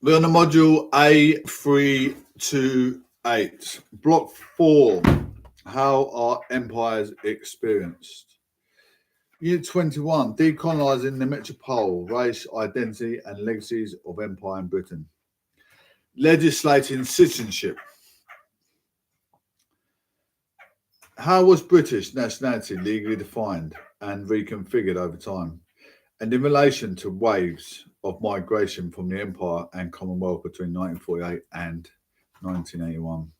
We're on the module A328, block 4. How are empires experienced? Unit 21, Decolonising the metropole, race, identity, and legacies of empire in Britain. Legislating citizenship. How was British nationality legally defined and reconfigured over time? And in relation to waves of migration from the Empire and Commonwealth between 1948 and 1981.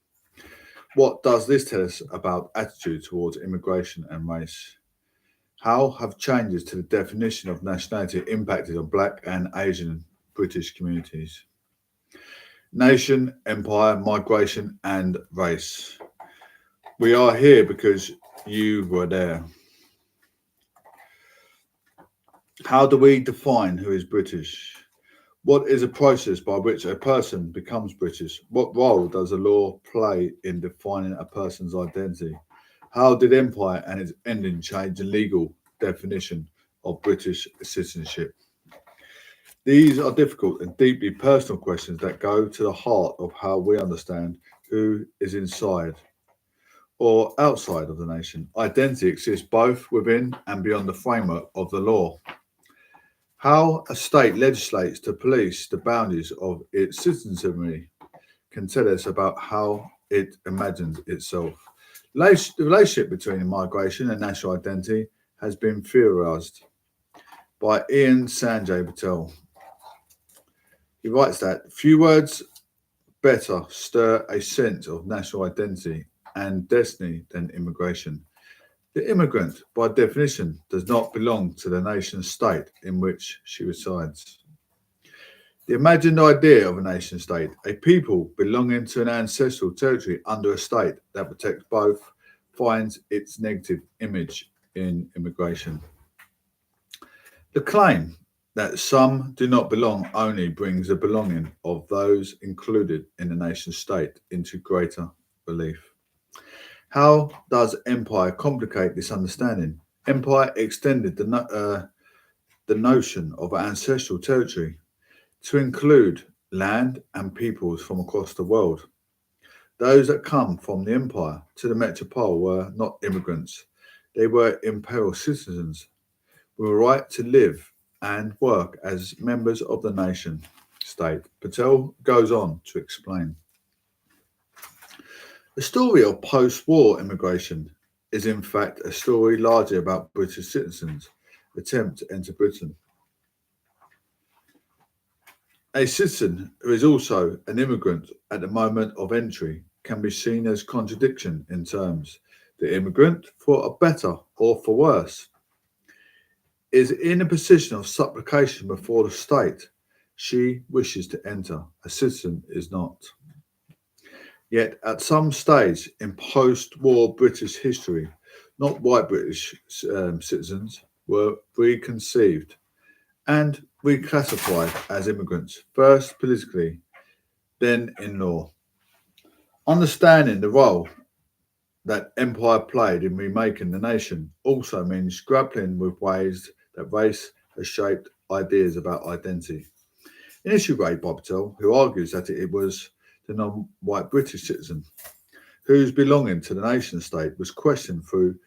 What does this tell us about attitude towards immigration and race? How have changes to the definition of nationality impacted on Black and Asian British communities? Nation, empire, migration, and race. We are here because you were there. How do we define who is British? What is a process by which a person becomes British? What role does the law play in defining a person's identity? How did empire and its ending change the legal definition of British citizenship? These are difficult and deeply personal questions that go to the heart of how we understand who is inside or outside of the nation. Identity exists both within and beyond the framework of the law. How a state legislates to police the boundaries of its citizenry can tell us about how it imagines itself. The relationship between migration and national identity has been theorized by Ian Sanjay Patel. He writes that few words better stir a sense of national identity and destiny than immigration. The immigrant, by definition, does not belong to the nation state in which she resides. The imagined idea of a nation state, a people belonging to an ancestral territory under a state that protects both, finds its negative image in immigration. The claim that some do not belong only brings the belonging of those included in the nation state into greater relief. How does empire complicate this understanding? Empire extended the notion of ancestral territory to include land and peoples from across the world. Those that come from the empire to the metropole were not immigrants, they were imperial citizens with a right to live and work as members of the nation state. Patel goes on to explain. The story of post-war immigration is in fact a story largely about British citizens' attempt to enter Britain. A citizen who is also an immigrant at the moment of entry can be seen as contradiction in terms. The immigrant, for a better or for worse, is in a position of supplication before the state. She wishes to enter, a citizen is not. Yet, at some stage in post-war British history, not white British citizens were reconceived and reclassified as immigrants, first politically, then in law. Understanding the role that empire played in remaking the nation also means grappling with ways that race has shaped ideas about identity. An issue raised by Patel, who argues that it was the non-white British citizen whose belonging to the nation state was questioned through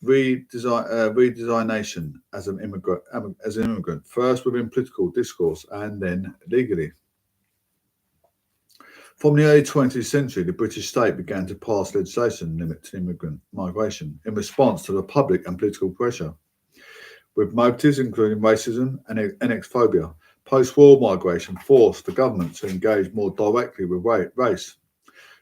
redesignation as an immigrant, first within political discourse and then legally. From the early 20th century, the British state began to pass legislation limiting immigrant migration in response to the public and political pressure, with motives including racism and xenophobia. Post-war migration forced the government to engage more directly with race.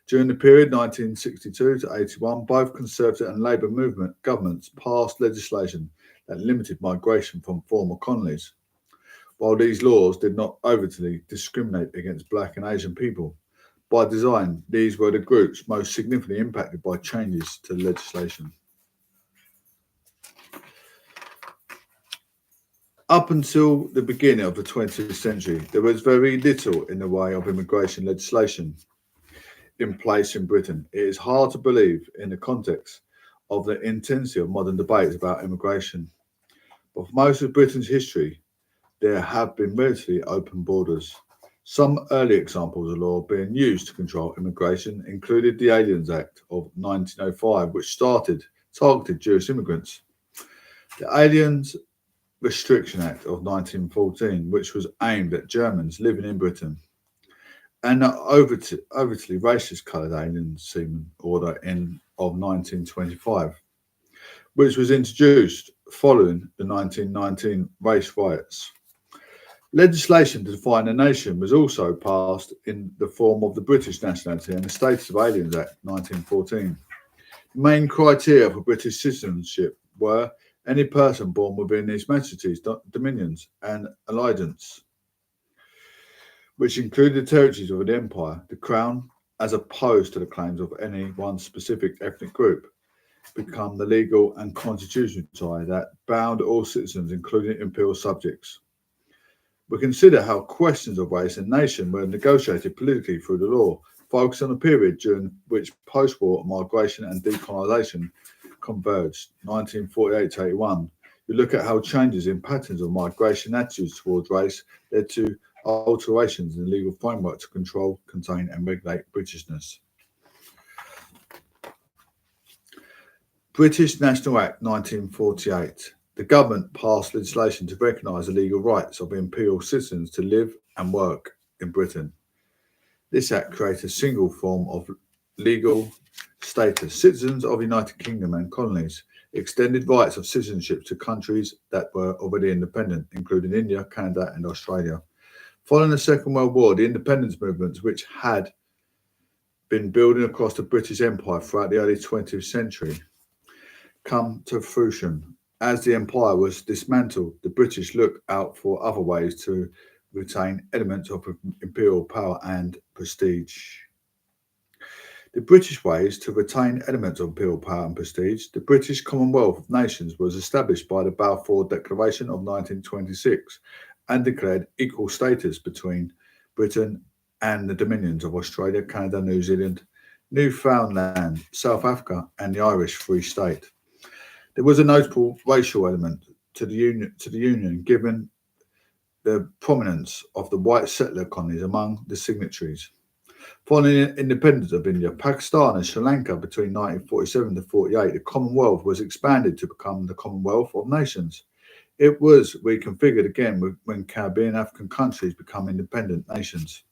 During the period 1962 to 81, both Conservative and Labour movement governments passed legislation that limited migration from former colonies. While these laws did not overtly discriminate against Black and Asian people, by design, these were the groups most significantly impacted by changes to legislation. Up until the beginning of the 20th century, there was very little in the way of immigration legislation in place in Britain. It is hard to believe in the context of the intensity of modern debates about immigration. But for most of Britain's history, there have been relatively open borders. Some early examples of law being used to control immigration included the Aliens Act of 1905, which targeted Jewish immigrants, the Aliens Restriction Act of 1914, which was aimed at Germans living in Britain, and the overtly racist coloured alien seaman order of 1925, which was introduced following the 1919 race riots. Legislation to define a nation was also passed in the form of the British Nationality and the Status of Aliens Act 1914. The main criteria for British citizenship were any person born within His Majesty's dominions and allegiance, which included the territories of the Empire, the Crown, as opposed to the claims of any one specific ethnic group, become the legal and constitutional tie that bound all citizens, including imperial subjects. We consider how questions of race and nation were negotiated politically through the law, focused on a period during which post-war migration and decolonisation converged, 1948 to 81. We look at how changes in patterns of migration attitudes towards race led to alterations in the legal framework to control, contain and regulate Britishness. British National Act 1948. The government passed legislation to recognise the legal rights of imperial citizens to live and work in Britain. This act created a single form of legal status, citizens of the United Kingdom and colonies, extended rights of citizenship to countries that were already independent, including India, Canada and Australia. Following the Second World War, the independence movements, which had been building across the British Empire throughout the early 20th century, come to fruition. As the empire was dismantled, the British looked out for other ways to retain elements of imperial power and prestige. The British ways to retain elements of imperial power and prestige. The British Commonwealth of Nations was established by the Balfour Declaration of 1926 and declared equal status between Britain and the dominions of Australia, Canada, New Zealand, Newfoundland, South Africa and the Irish Free State. There was a notable racial element to the Union, given the prominence of the white settler colonies among the signatories. Following the independence of India, Pakistan and Sri Lanka between 1947 to 48, the Commonwealth was expanded to become the Commonwealth of Nations. It was reconfigured again when Caribbean African countries become independent nations.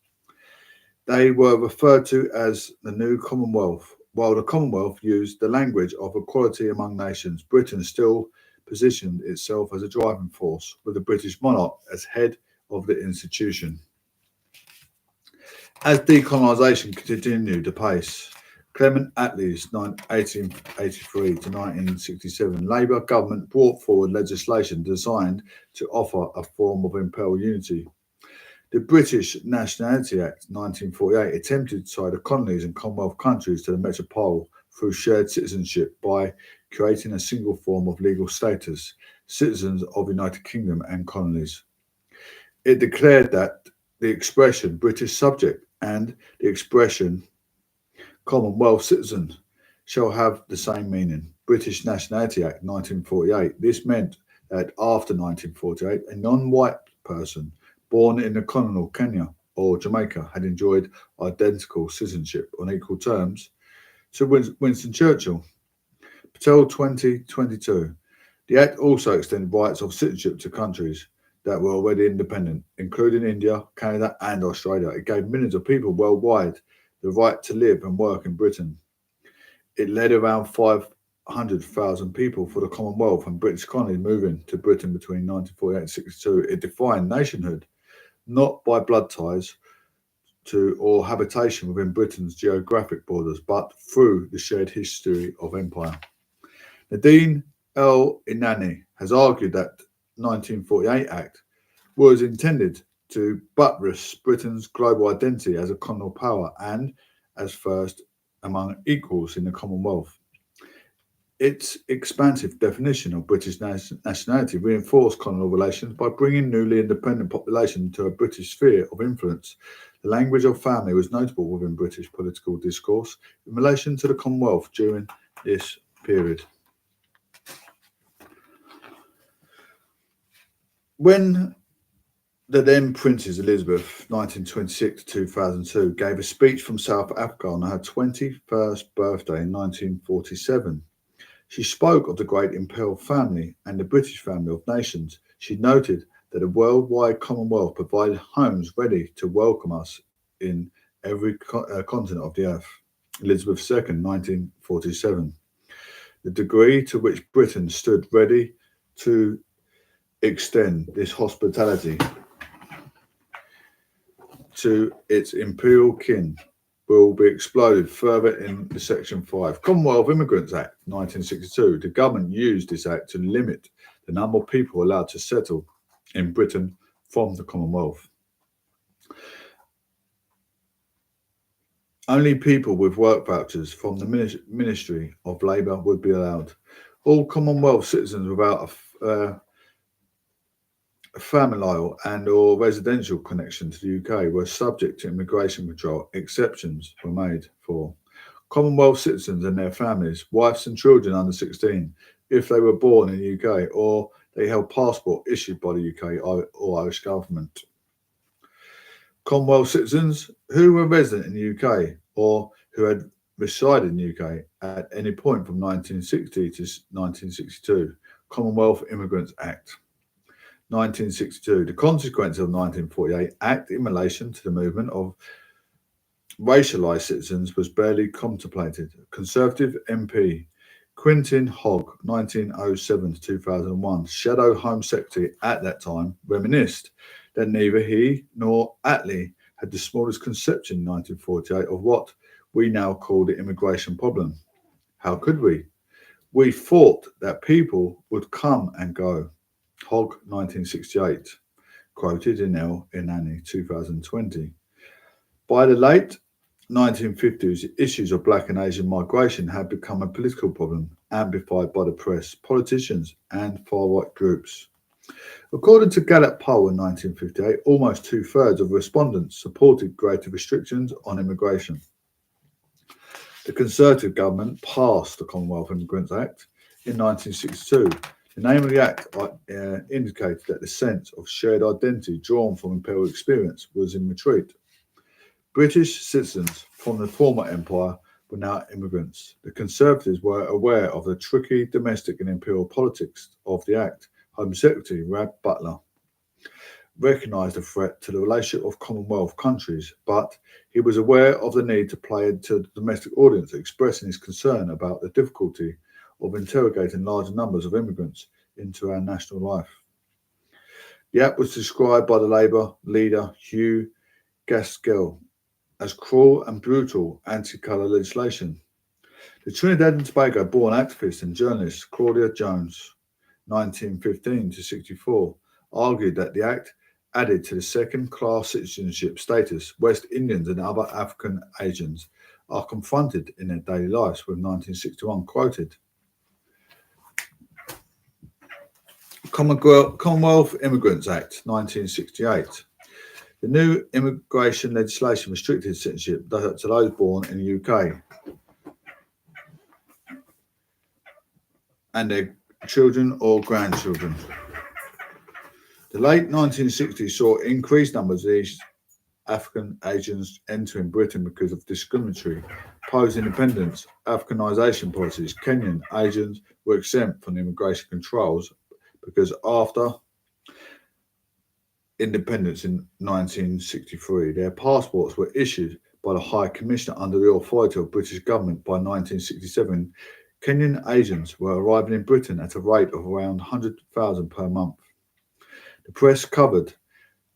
They were referred to as the new Commonwealth. While the Commonwealth used the language of equality among nations, Britain still positioned itself as a driving force, with the British monarch as head of the institution. As decolonisation continued apace, Clement Attlee's 1883 to 1967 Labour government brought forward legislation designed to offer a form of imperial unity. The British Nationality Act 1948 attempted to tie the colonies and Commonwealth countries to the metropole through shared citizenship by creating a single form of legal status, citizens of the United Kingdom and colonies. It declared that the expression British subject and the expression Commonwealth citizen shall have the same meaning. British Nationality Act 1948. This meant that after 1948, a non-white person born in the colonial Kenya or Jamaica had enjoyed identical citizenship on equal terms to Winston Churchill. Patel 2022. The Act also extended rights of citizenship to countries that were already independent, including India, Canada and Australia. It gave millions of people worldwide the right to live and work in Britain. It led around 500,000 people for the Commonwealth and British colonies moving to Britain between 1948 and 62. It defined nationhood, not by blood ties to or habitation within Britain's geographic borders, but through the shared history of empire. Nadine El-Inani has argued that the 1948 Act was intended to buttress Britain's global identity as a colonial power and as first among equals in the Commonwealth. Its expansive definition of British nationality reinforced colonial relations by bringing newly independent population to a British sphere of influence. The language of family was notable within British political discourse in relation to the Commonwealth during this period. When The then Princess Elizabeth, 1926 to 2002, gave a speech from South Africa on her 21st birthday in 1947. She spoke of the great imperial family and the British family of nations. She noted that a worldwide Commonwealth provided homes ready to welcome us in every continent of the earth. Elizabeth II, 1947. The degree to which Britain stood ready to extend this hospitality to its imperial kin will be explored further in the Section 5. Commonwealth Immigrants Act 1962. The government used this act to limit the number of people allowed to settle in Britain from the Commonwealth. Only people with work vouchers from the Ministry of Labour would be allowed. All Commonwealth citizens without a familial and or residential connection to the UK were subject to immigration control. Exceptions were made for Commonwealth citizens and their families, wives and children under 16, if they were born in the UK or they held passport issued by the UK or Irish government. Commonwealth citizens who were resident in the UK or who had resided in the UK at any point from 1960 to 1962. Commonwealth Immigrants Act 1962. The consequence of the 1948 Act in relation to the movement of racialised citizens was barely contemplated. Conservative MP Quintin Hogg, 1907 to 2001, Shadow Home Secretary at that time, reminisced that neither he nor Attlee had the smallest conception in 1948 of what we now call the immigration problem. How could we? We thought that people would come and go. Hogg, 1968, quoted in El Inani, 2020. By the late 1950s, issues of black and Asian migration had become a political problem, amplified by the press, politicians, and far-right groups. According to Gallup poll in 1958, almost two-thirds of respondents supported greater restrictions on immigration. The Conservative government passed the Commonwealth Immigrants Act in 1962. The name of the act indicated that the sense of shared identity drawn from imperial experience was in retreat. British citizens from the former empire were now immigrants. The Conservatives were aware of the tricky domestic and imperial politics of the act. Home Secretary Rab Butler recognised the threat to the relationship of Commonwealth countries, but he was aware of the need to play to the domestic audience, expressing his concern about the difficulty of interrogating larger numbers of immigrants into our national life. The act was described by the Labour leader Hugh Gaskell as cruel and brutal anti-colour legislation. The Trinidad and Tobago born activist and journalist Claudia Jones, 1915 to 64, argued that the act added to the second-class citizenship status West Indians and other African Asians are confronted in their daily lives, with 1961 quoted. Commonwealth Immigrants Act 1968. The new immigration legislation restricted citizenship to those born in the UK and their children or grandchildren. The late 1960s saw increased numbers of these African Asians entering Britain because of discriminatory post-independence Africanisation policies. Kenyan Asians were exempt from immigration controls because after independence in 1963, their passports were issued by the High Commissioner under the authority of the British government. By 1967, Kenyan Asians were arriving in Britain at a rate of around 100,000 per month. The press covered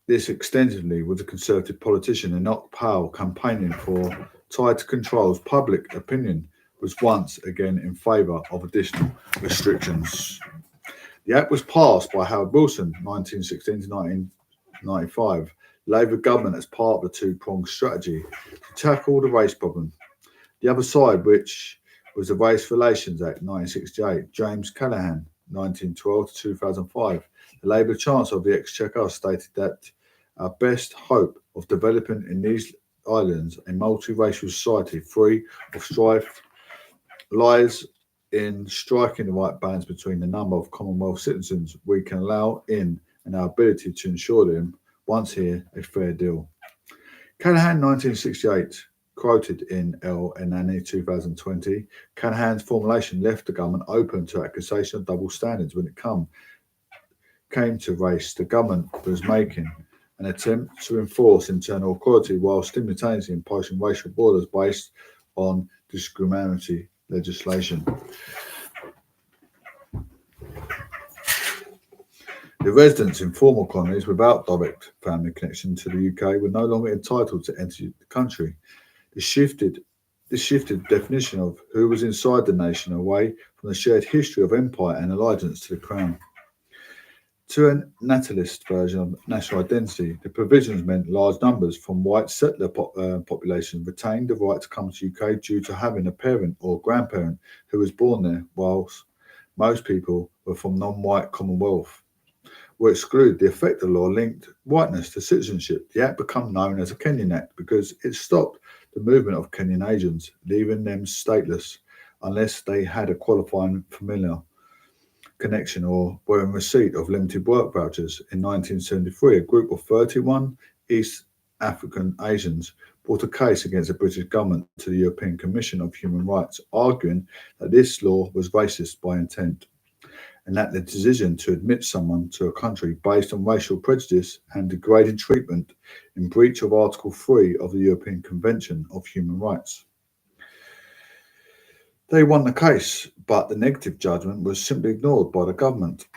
this extensively, with the Conservative politician Enoch Powell campaigning for tighter controls. Public opinion was once again in favour of additional restrictions. The act was passed by Howard Wilson, 1916 to 1995, Labour government as part of the two-pronged strategy to tackle the race problem. The other side, which was the Race Relations Act 1968, James Callaghan, 1912 to 2005, the Labour Chancellor of the Exchequer, stated that our best hope of developing in these islands a multiracial society free of strife lies in striking the right balance between the number of Commonwealth citizens we can allow in and our ability to ensure them Once here, a fair deal. Callaghan, 1968, quoted in El Enani 2020, Callaghan's formulation left the government open to accusation of double standards when it came to race. The government was making an attempt to enforce internal equality while simultaneously imposing racial borders based on discriminatory legislation. The residents in former colonies without direct family connection to the UK were no longer entitled to enter the country. This shifted definition of who was inside the nation away from the shared history of empire and allegiance to the crown. To a natalist version of national identity, the provisions meant large numbers from white settler population retained the right to come to UK due to having a parent or grandparent who was born there, whilst most people were from non-white Commonwealth were excluded. The effect of the law linked whiteness to citizenship. The act became known as the Kenyan Act because it stopped the movement of Kenyan Asians, leaving them stateless unless they had a qualifying familial connection or were in receipt of limited work vouchers. In 1973, a group of 31 East African Asians brought a case against the British government to the European Commission of Human Rights, arguing that this law was racist by intent, and that the decision to admit someone to a country based on racial prejudice and degrading treatment in breach of Article 3 of the European Convention of Human Rights. They won the case, but the negative judgment was simply ignored by the government.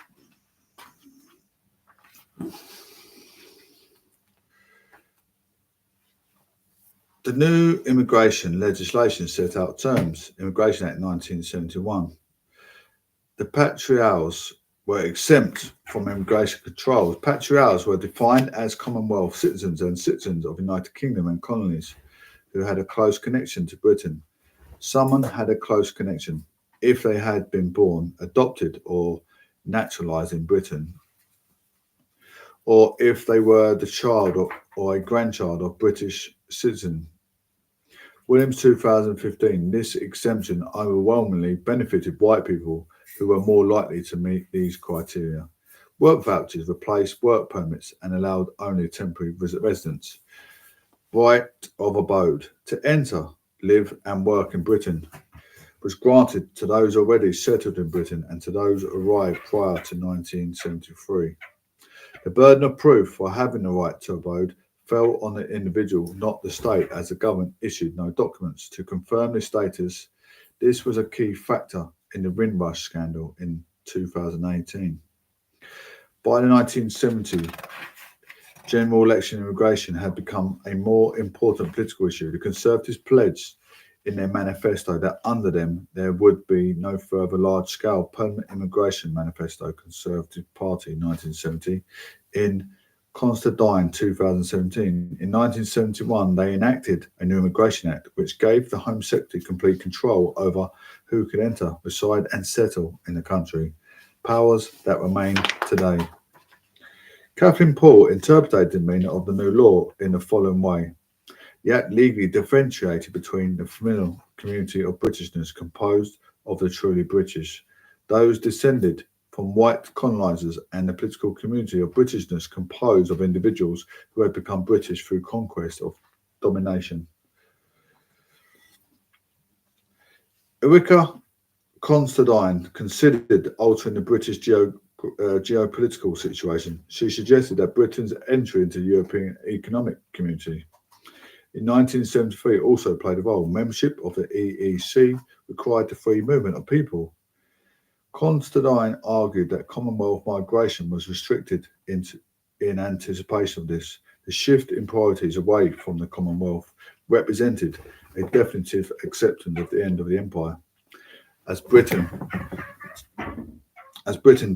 The new immigration legislation set out terms. Immigration Act 1971. The patrials were exempt from immigration controls. Patrials were defined as Commonwealth citizens and citizens of the United Kingdom and colonies who had a close connection to Britain. Someone had a close connection if they had been born, adopted, or naturalised in Britain, or if they were the child or a grandchild of British citizen. Williams 2015, this exemption overwhelmingly benefited white people who were more likely to meet these criteria. Work vouchers replaced work permits and allowed only temporary residents right of abode to enter, live and work in Britain was granted to those already settled in Britain and to those arrived prior to 1973. The burden of proof for having the right to abode fell on the individual, not the state, as the government issued no documents to confirm this status. This was a key factor in the Windrush scandal in 2018. By the 1970s, general election immigration had become a more important political issue. The Conservatives pledged in their manifesto that under them there would be no further large-scale permanent immigration. Manifesto, Conservative Party, 1970. In Constantine, 2017. In 1971, they enacted a new Immigration Act, which gave the Home Secretary complete control over who could enter, reside and settle in the country, powers that remain today. Kathleen Paul interpreted the meaning of the new law in the following way. The Act legally differentiated between the familial community of Britishness composed of the truly British, those descended from white colonisers, and the political community of Britishness composed of individuals who had become British through conquest of domination. Erika Constantine considered altering the British geopolitical situation. She suggested that Britain's entry into the European Economic Community in 1973 also played a role. Membership of the EEC required the free movement of people. Constantine argued that Commonwealth migration was restricted in anticipation of this. The shift in priorities away from the Commonwealth represented a definitive acceptance of the end of the empire. As Britain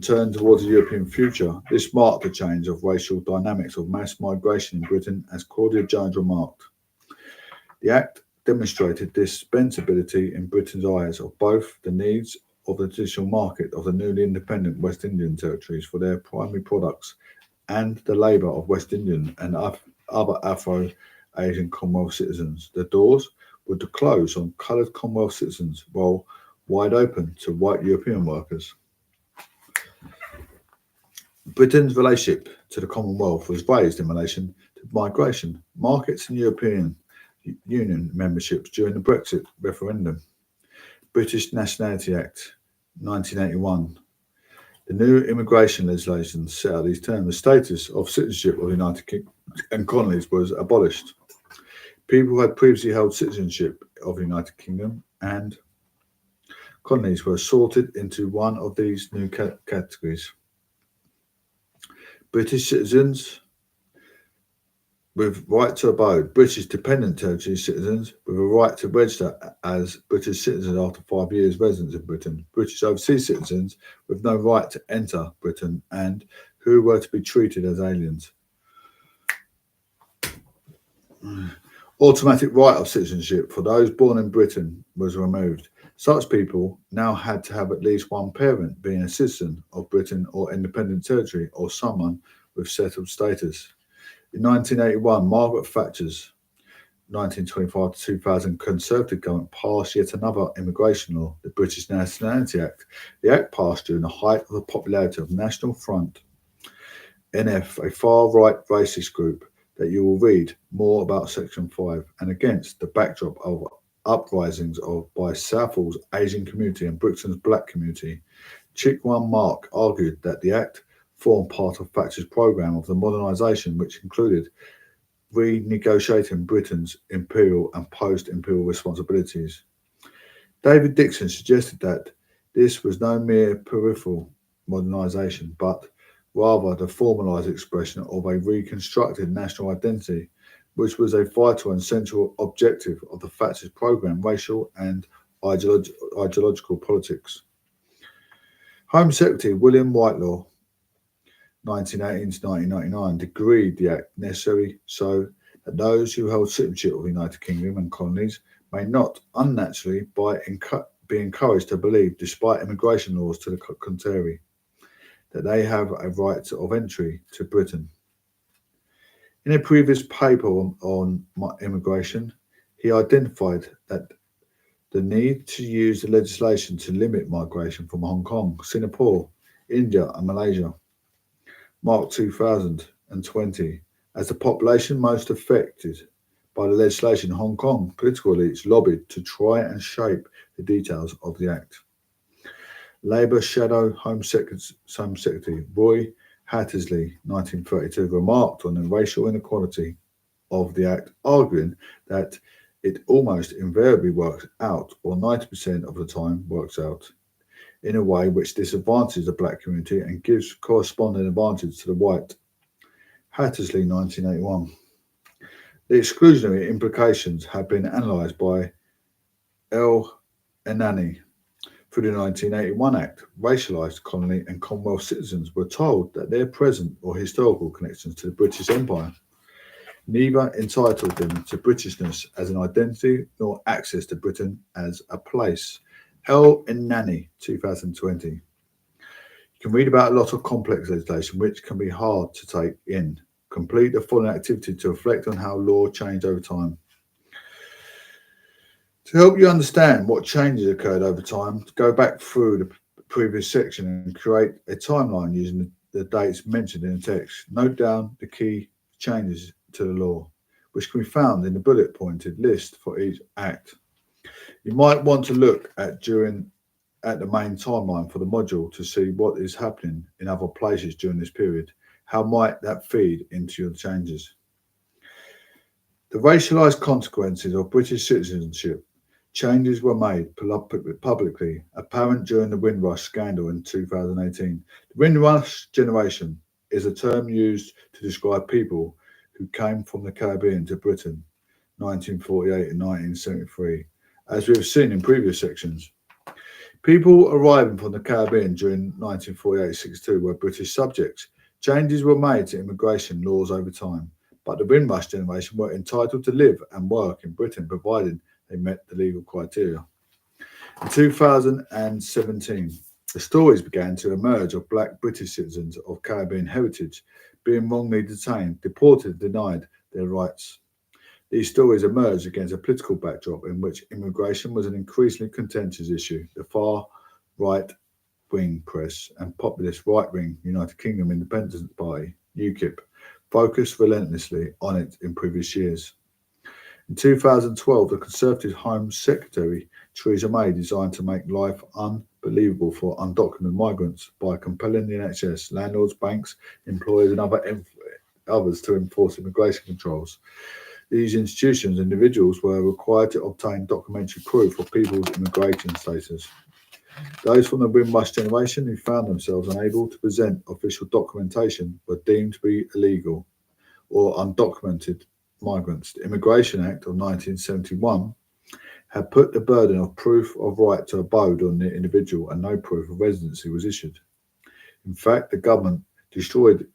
turned towards a European future, this marked a change of racial dynamics of mass migration in Britain, as Claudia Jones remarked. The Act demonstrated dispensability in Britain's eyes of both the needs of the traditional market of the newly independent West Indian territories for their primary products and the labour of West Indian and other Afro-Asian Commonwealth citizens. The doors were to close on coloured Commonwealth citizens while wide open to white European workers. Britain's relationship to the Commonwealth was raised in relation to migration, markets, and European Union memberships during the Brexit referendum. British Nationality Act 1981. The new immigration legislation set out these terms. The status of citizenship of the United Kingdom and colonies was abolished. People who had previously held citizenship of the United Kingdom and colonies were sorted into one of these new categories. British citizens with right to abode, British dependent territory citizens with a right to register as British citizens after 5 years residence in Britain, British overseas citizens with no right to enter Britain and who were to be treated as aliens. Automatic right of citizenship for those born in Britain was removed. Such people now had to have at least one parent being a citizen of Britain or independent territory or someone with settled status. In 1981, Margaret Thatcher's 1925 to 2000 Conservative government passed yet another immigration law, the British Nationality Act. The Act passed during the height of the popularity of National Front, NF, a far-right racist group that you will read more about Section 5, and against the backdrop of uprisings by Southall's Asian community and Brixton's black community. Chikwan Mark argued that the Act formed part of Thatcher's programme of the modernisation, which included renegotiating Britain's imperial and post-imperial responsibilities. David Dixon suggested that this was no mere peripheral modernisation, but rather the formalised expression of a reconstructed national identity, which was a vital and central objective of the Thatcher's programme, racial and ideological politics. Home Secretary William Whitelaw, 1918 to 1999, decreed the Act necessary so that those who held citizenship of the United Kingdom and colonies may not unnaturally be encouraged to believe, despite immigration laws to the contrary, that they have a right of entry to Britain. In a previous paper on immigration, he identified that the need to use the legislation to limit migration from Hong Kong, Singapore, India, and Malaysia, Mark 2020, as the population most affected by the legislation. Hong Kong political elites lobbied to try and shape the details of the Act. Labour Shadow Home Secretary Roy Hattersley, 1932, remarked on the racial inequality of the Act, arguing that it almost invariably works out, or 90% of the time works out, in a way which disadvantages the black community and gives corresponding advantage to the white. Hattersley, 1981. The exclusionary implications have been analysed by L. Enani. Through the 1981 Act, racialised colony and Commonwealth citizens were told that their present or historical connections to the British Empire neither entitled them to Britishness as an identity nor access to Britain as a place. L. Enani, 2020. You can read about a lot of complex legislation which can be hard to take in. Complete the following activity to reflect on how law changed over time. To help you understand what changes occurred over time, go back through the previous section and create a timeline using the dates mentioned in the text. Note down the key changes to the law, which can be found in the bullet pointed list for each act. You might want to look at the main timeline for the module to see what is happening in other places during this period. How might that feed into your changes? The racialised consequences of British citizenship. Changes were made publicly apparent during the Windrush scandal in 2018. The Windrush generation is a term used to describe people who came from the Caribbean to Britain, 1948 and 1973, as we have seen in previous sections. People arriving from the Caribbean during 1948-62 were British subjects. Changes were made to immigration laws over time, but the Windrush generation were entitled to live and work in Britain, provided they met the legal criteria. In 2017, the stories began to emerge of black British citizens of Caribbean heritage being wrongly detained, deported, denied their rights. These stories emerged against a political backdrop in which immigration was an increasingly contentious issue. The far right-wing press and populist right-wing United Kingdom Independence Party UKIP, focused relentlessly on it in previous years. In 2012, the Conservative Home Secretary Theresa May designed to make life unbelievable for undocumented migrants by compelling the NHS, landlords, banks, employers, and others to enforce immigration controls. These institutions and individuals were required to obtain documentary proof of people's immigration status. Those from the Windrush generation who found themselves unable to present official documentation were deemed to be illegal or undocumented migrants. The Immigration Act of 1971 had put the burden of proof of right to abode on the individual, and no proof of residency was issued. In fact, the government destroyed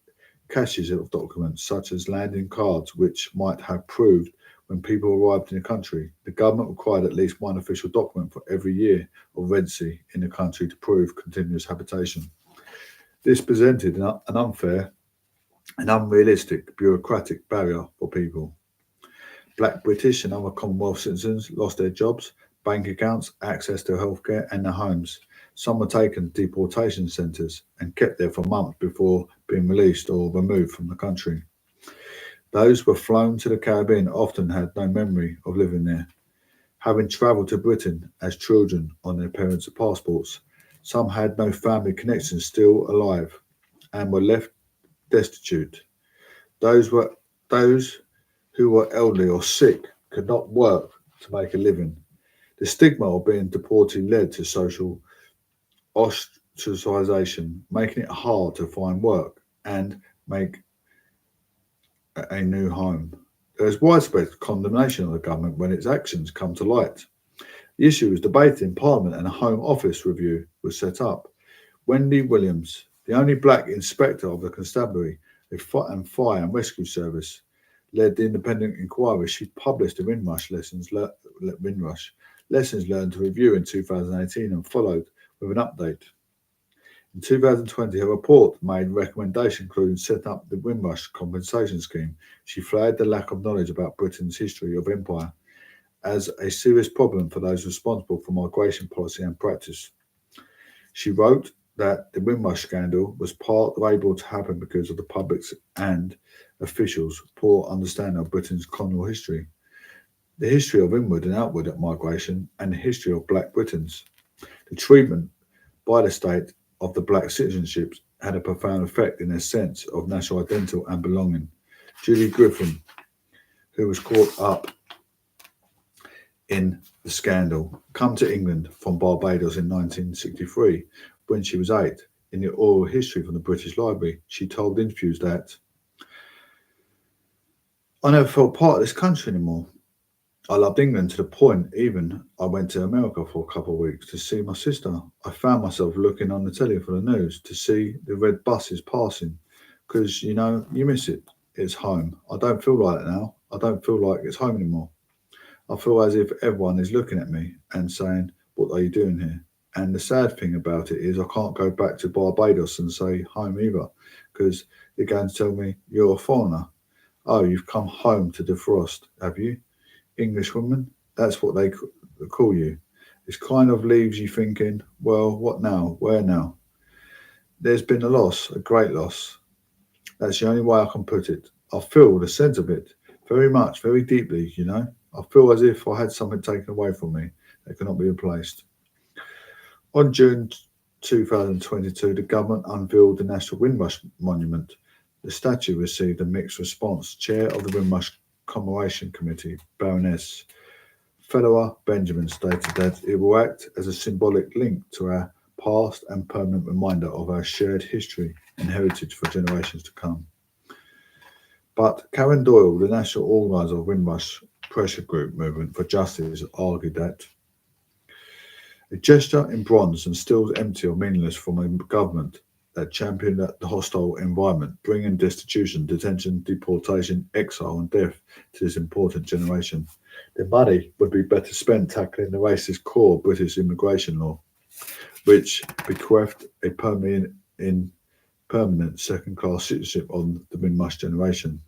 caches of documents such as landing cards which might have proved when people arrived in the country. The government required at least one official document for every year of residency in the country to prove continuous habitation. This presented an unfair and unrealistic bureaucratic barrier for people. Black British and other Commonwealth citizens lost their jobs, bank accounts, access to healthcare, and their homes. Some were taken to deportation centres and kept there for months before being released or removed from the country. Those who were flown to the Caribbean often had no memory of living there, having travelled to Britain as children on their parents' passports. Some had no family connections still alive and were left destitute. Those who were elderly or sick could not work to make a living. The stigma of being deported led to social ostracisation, making it hard to find work and make a new home. There is widespread condemnation of the government when its actions come to light. The issue was debated in Parliament and a Home Office review was set up. Wendy Williams, the only black inspector of the constabulary and fire and rescue service, led the independent inquiry. She published the Windrush Lessons Learned to Review in 2018 and followed with an update. In 2020, her report made recommendations including setting up the Windrush Compensation Scheme. She flagged the lack of knowledge about Britain's history of empire as a serious problem for those responsible for migration policy and practice. She wrote that the Windrush scandal was able to happen because of the public's and officials' poor understanding of Britain's colonial history, the history of inward and outward migration, and the history of Black Britons. The treatment by the state of the black citizenships had a profound effect in their sense of national identity and belonging. Julie Griffin, who was caught up in the scandal, come to England from Barbados in 1963 when she was 8. In the oral history from the British Library, she told interviews that I never felt part of this country anymore. I loved England to the point even I went to America for a couple of weeks to see my sister. I found myself looking on the telly for the news to see the red buses passing because, you miss it. It's home. I don't feel like it now. I don't feel like it's home anymore. I feel as if everyone is looking at me and saying, what are you doing here? And the sad thing about it is I can't go back to Barbados and say home either because they're going to tell me you're a foreigner. Oh, you've come home to defrost, have you? Englishwoman, that's what they call you. It kind of leaves you thinking, well, what now? Where now? There's been a loss, a great loss. That's the only way I can put it. I feel the sense of it very much, very deeply, I feel as if I had something taken away from me that cannot be replaced. On June 2022, the government unveiled the National Windrush Monument. The statue received a mixed response. Chair of the Windrush Commemoration Committee, Baroness Fedora Benjamin, stated that it will act as a symbolic link to our past and permanent reminder of our shared history and heritage for generations to come. But Karen Doyle, the national organiser of Windrush Pressure Group Movement for Justice, argued that a gesture in bronze and still empty or meaningless from a government that championed the hostile environment, bringing destitution, detention, deportation, exile and death to this important generation. The money would be better spent tackling the racist core of British immigration law, which bequeathed a permanent second-class citizenship on the Windrush generation.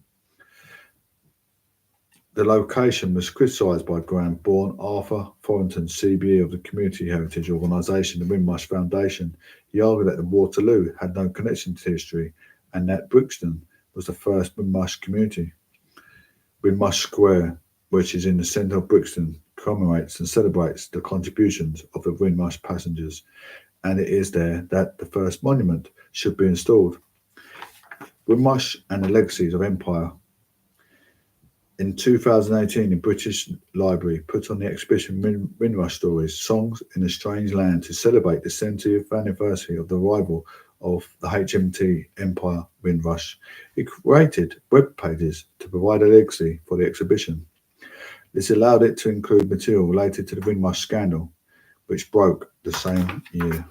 The location was criticised by Graham Bourne, Arthur Thornton, CBE of the Community Heritage Organisation, the Windrush Foundation. He argued that the Waterloo had no connection to history and that Brixton was the first Windrush community. Windrush Square, which is in the centre of Brixton, commemorates and celebrates the contributions of the Windrush passengers, and it is there that the first monument should be installed. Windrush and the Legacies of Empire. In 2018, the British Library put on the exhibition Windrush Stories, Songs in a Strange Land to celebrate the 70th anniversary of the arrival of the HMT Empire Windrush. It created web pages to provide a legacy for the exhibition. This allowed it to include material related to the Windrush scandal, which broke the same year.